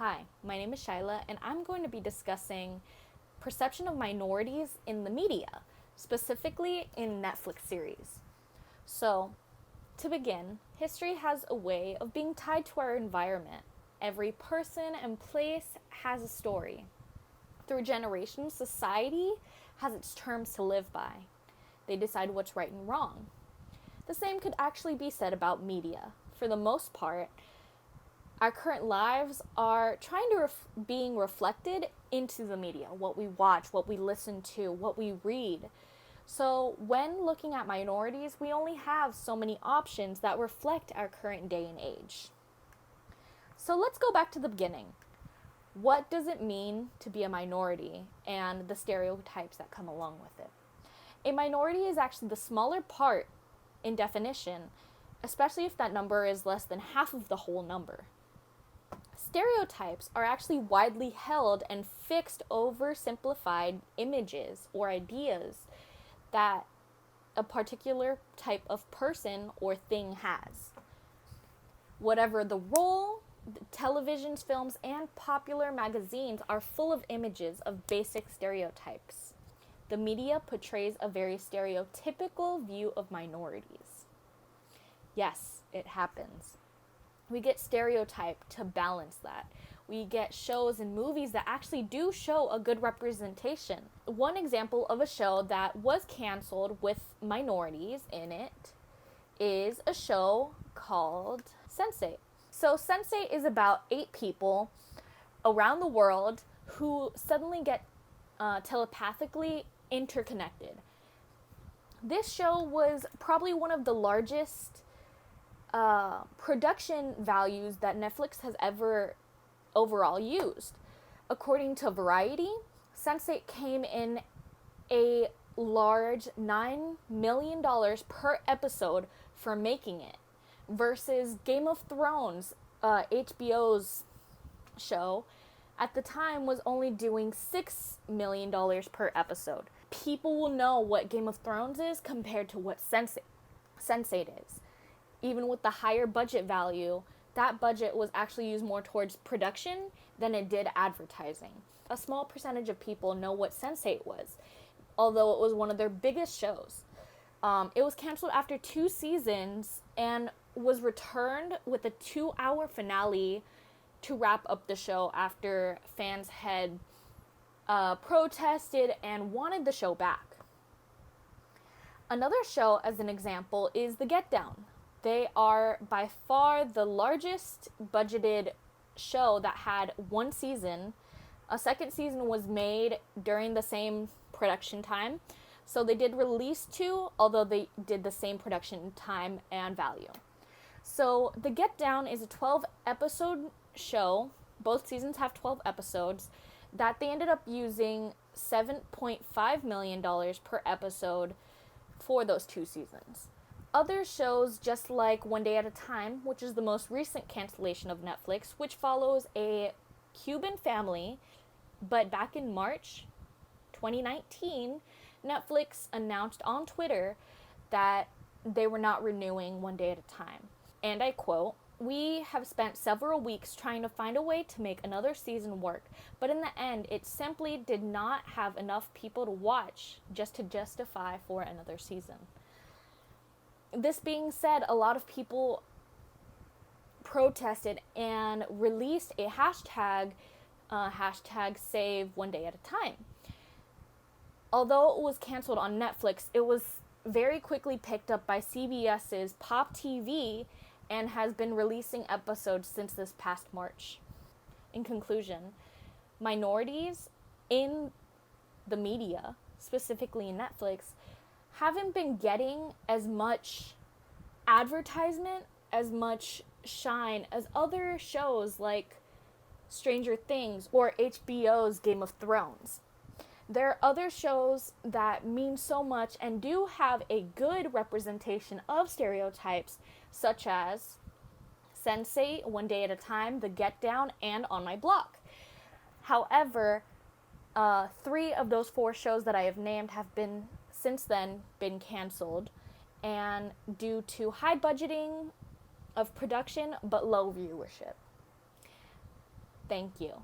Hi, my name is Shyla, and I'm going to be discussing perception of minorities in the media, specifically in Netflix series. So, to begin, history has a way of being tied to our environment. Every person and place has a story. Through generations, society has its terms to live by. They decide what's right and wrong. The same could actually be said about media. For the most part, our current lives are trying to being reflected into the media, what we watch, what we listen to, what we read. So when looking at minorities, we only have so many options that reflect our current day and age. So let's go back to the beginning. What does it mean to be a minority and the stereotypes that come along with it? A minority is actually the smaller part in definition, especially if that number is less than half of the whole number. Stereotypes are actually widely held and fixed oversimplified images or ideas that a particular type of person or thing has. Whatever the role, televisions, films, and popular magazines are full of images of basic stereotypes. The media portrays a very stereotypical view of minorities. Yes, it happens. We get stereotyped to balance that. We get shows and movies that actually do show a good representation. One example of a show that was canceled with minorities in it is a show called Sense8. So Sense8 is about 8 people around the world who suddenly get telepathically interconnected. This show was probably one of the largest production values that Netflix has ever overall used. According to Variety, Sense8 came in a large $9 million per episode for making it, versus Game of Thrones, HBO's show, at the time was only doing $6 million per episode. People will know what Game of Thrones is compared to what Sense8 is. Even with the higher budget value, that budget was actually used more towards production than it did advertising. A small percentage of people know what Sense8 was, although it was one of their biggest shows. It was canceled after 2 seasons and was returned with a 2-hour finale to wrap up the show after fans had protested and wanted the show back. Another show, as an example, is The Get Down. They are by far the largest budgeted show that had 1 season. A second season was made during the same production time. So they did release 2, although they did the same production time and value. So The Get Down is a 12-episode show. Both seasons have 12 episodes that they ended up using $7.5 million per episode for those 2 seasons. Other shows, just like One Day at a Time, which is the most recent cancellation of Netflix, which follows a Cuban family, but back in March 2019, Netflix announced on Twitter that they were not renewing One Day at a Time. And I quote, "We have spent several weeks trying to find a way to make another season work, but in the end, it simply did not have enough people to watch just to justify for another season." This being said, a lot of people protested and released a hashtag, hashtag save One Day at a Time. Although it was canceled on Netflix, it was very quickly picked up by CBS's Pop TV and has been releasing episodes since this past March. In conclusion, minorities in the media, specifically in Netflix, haven't been getting as much advertisement, as much shine as other shows like Stranger Things or HBO's Game of Thrones. There are other shows that mean so much and do have a good representation of stereotypes, such as Sense8, One Day at a Time, The Get Down, and On My Block. However, 3 of those 4 shows that I have named have since then been canceled, and due to high budgeting of production but low viewership. Thank you.